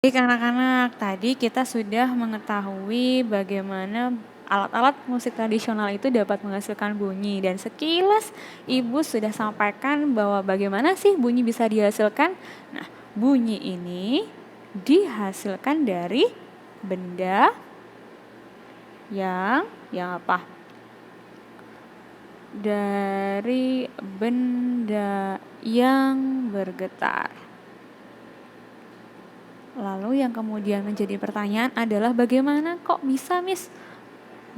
Baik anak-anak, tadi kita sudah mengetahui bagaimana alat-alat musik tradisional itu dapat menghasilkan bunyi. Dan sekilas Ibu sudah sampaikan bahwa bagaimana sih bunyi bisa dihasilkan. Nah, bunyi ini dihasilkan dari benda yang apa? Dari benda yang bergetar. Lalu yang kemudian menjadi pertanyaan adalah bagaimana kok bisa Miss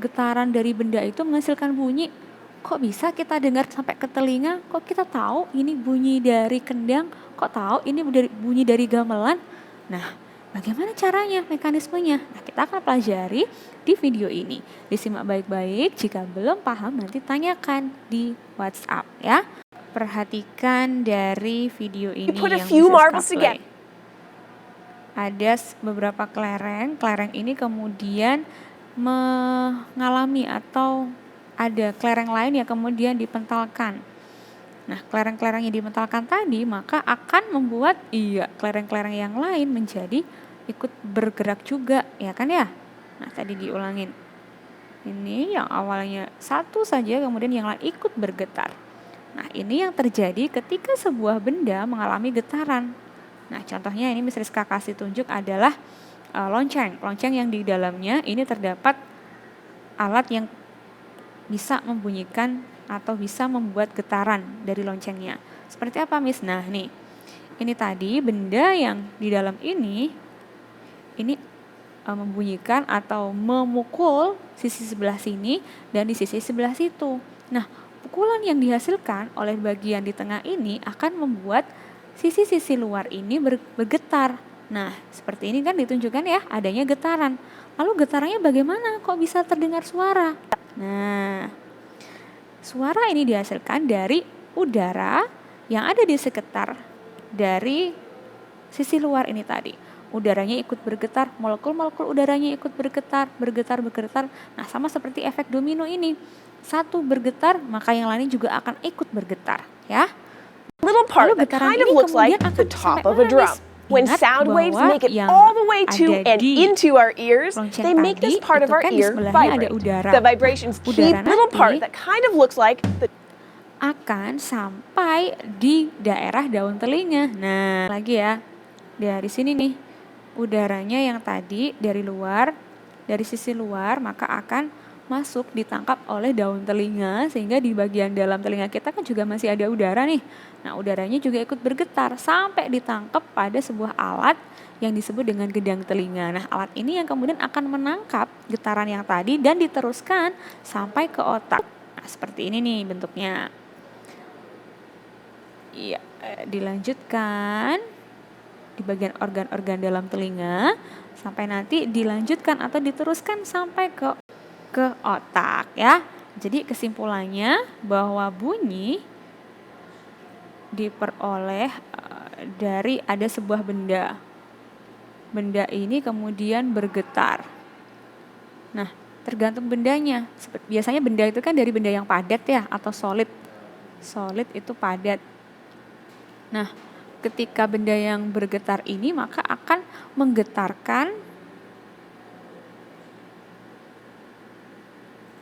getaran dari benda itu menghasilkan bunyi? Kok bisa kita dengar sampai ke telinga? Kok kita tahu ini bunyi dari kendang? Kok tahu ini bunyi dari gamelan? Nah, bagaimana caranya, mekanismenya? Nah, kita akan pelajari di video ini. Disimak baik-baik, jika belum paham nanti tanyakan di WhatsApp ya. Perhatikan dari video ini yang bisa play. Ada beberapa kelereng ini kemudian mengalami atau ada kelereng lain yang kemudian dipentalkan. Nah, kelereng-kelereng yang dipentalkan tadi maka akan membuat kelereng-kelereng yang lain menjadi ikut bergerak juga, ya kan ya? Nah, tadi diulangin. Ini yang awalnya satu saja kemudian yang lain ikut bergetar. Nah, ini yang terjadi ketika sebuah benda mengalami getaran. Nah, contohnya ini Miss Rizka kasih tunjuk adalah lonceng. Lonceng yang di dalamnya ini terdapat alat yang bisa membunyikan atau bisa membuat getaran dari loncengnya. Seperti apa Miss? Nah, nih. Ini tadi benda yang di dalam ini membunyikan atau memukul sisi sebelah sini dan di sisi sebelah situ. Nah, pukulan yang dihasilkan oleh bagian di tengah ini akan membuat sisi-sisi luar ini bergetar. Nah, seperti ini kan ditunjukkan ya, adanya getaran. Lalu getarannya bagaimana? Kok bisa terdengar suara? Nah, suara ini dihasilkan dari udara yang ada di sekitar dari sisi luar ini tadi. Udaranya ikut bergetar, molekul-molekul udaranya ikut bergetar. Nah, sama seperti efek domino ini. Satu bergetar, maka yang lain juga akan ikut bergetar, ya. Little part that kind of looks like the top of a drum. When sound waves make it all the way to and into our ears, they make this part of our ear vibrate. The vibrations keep little part that kind of looks like the akan sampai di daerah daun telinga. Nah, lagi ya. Dari sini nih. Udaranya yang tadi dari luar, dari sisi luar, maka akan masuk ditangkap oleh daun telinga sehingga di bagian dalam telinga kita kan juga masih ada udara nih. Nah, udaranya juga ikut bergetar sampai ditangkap pada sebuah alat yang disebut dengan gendang telinga. Nah, alat ini yang kemudian akan menangkap getaran yang tadi dan diteruskan sampai ke otak. Nah, seperti ini nih bentuknya. Iya, dilanjutkan di bagian organ-organ dalam telinga sampai nanti dilanjutkan atau diteruskan sampai ke otak ya. Jadi kesimpulannya bahwa bunyi diperoleh dari ada sebuah benda. Benda ini kemudian bergetar. Nah, tergantung bendanya. Biasanya benda itu kan dari benda yang padat ya atau solid. Solid itu padat. Nah, ketika benda yang bergetar ini maka akan menggetarkan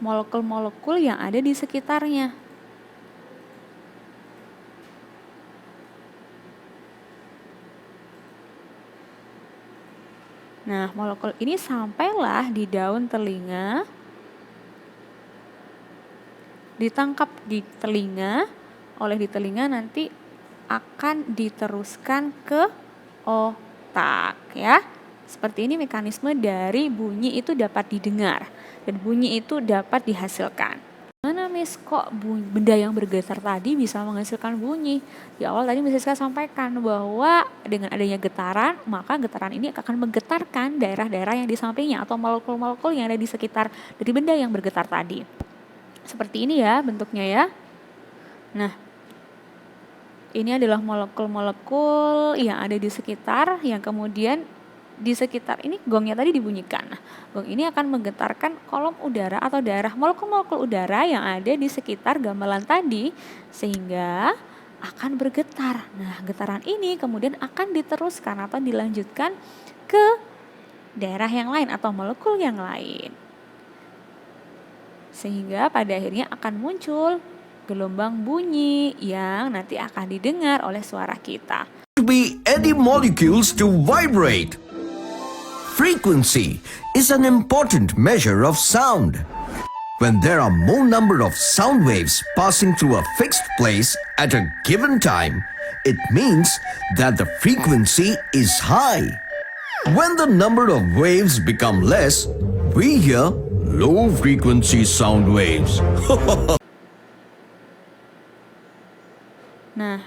molekul-molekul yang ada di sekitarnya. Nah, molekul ini sampailah di daun telinga, ditangkap di telinga, oleh di telinga nanti akan diteruskan ke otak ya. Seperti ini mekanisme dari bunyi itu dapat didengar dan bunyi itu dapat dihasilkan. Mana Miss kok benda yang bergetar tadi bisa menghasilkan bunyi? Di awal tadi Miss Rizka sampaikan bahwa dengan adanya getaran, maka getaran ini akan menggetarkan daerah-daerah yang di sampingnya atau molekul-molekul yang ada di sekitar dari benda yang bergetar tadi. Seperti ini ya bentuknya ya. Nah, ini adalah molekul-molekul yang ada di sekitar yang kemudian di sekitar ini gongnya tadi dibunyikan. Nah, gong ini akan menggetarkan kolom udara atau daerah molekul-molekul udara yang ada di sekitar gamelan tadi sehingga akan bergetar. Nah, getaran ini kemudian akan diteruskan atau dilanjutkan ke daerah yang lain atau molekul yang lain. Sehingga pada akhirnya akan muncul gelombang bunyi yang nanti akan didengar oleh suara kita. Be any molecules to vibrate. Frequency is an important measure of sound. When there are more number of sound waves passing through a fixed place at a given time, it means that the frequency is high. When the number of waves become less, we hear low frequency sound waves. Nah,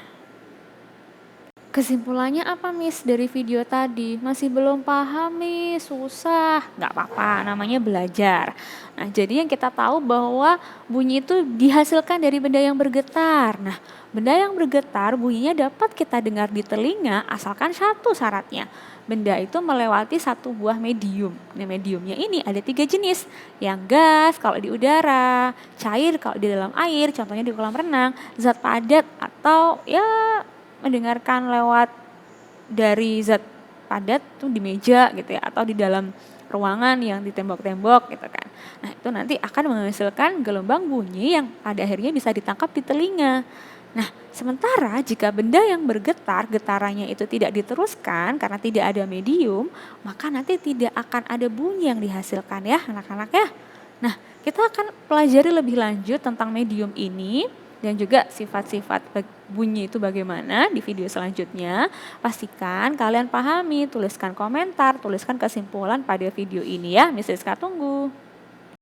kesimpulannya apa Miss dari video tadi? Masih belum paham Miss, susah. Nggak apa-apa, namanya belajar. Nah, jadi yang kita tahu bahwa bunyi itu dihasilkan dari benda yang bergetar. Nah, benda yang bergetar bunyinya dapat kita dengar di telinga asalkan satu syaratnya. Benda itu melewati satu buah medium. Nah, mediumnya ini ada 3 jenis. Yang gas kalau di udara, cair kalau di dalam air, contohnya di kolam renang, zat padat atau ya mendengarkan lewat dari zat padat tuh di meja gitu ya, atau di dalam ruangan yang di tembok-tembok gitu kan. Nah, itu nanti akan menghasilkan gelombang bunyi yang pada akhirnya bisa ditangkap di telinga. Nah, sementara jika benda yang bergetar, getarannya itu tidak diteruskan karena tidak ada medium, maka nanti tidak akan ada bunyi yang dihasilkan ya anak-anak ya. Nah, kita akan pelajari lebih lanjut tentang medium ini dan juga sifat-sifat bunyi itu bagaimana di video selanjutnya. Pastikan kalian pahami, tuliskan komentar, tuliskan kesimpulan pada video ini ya. Miss Rizka tunggu.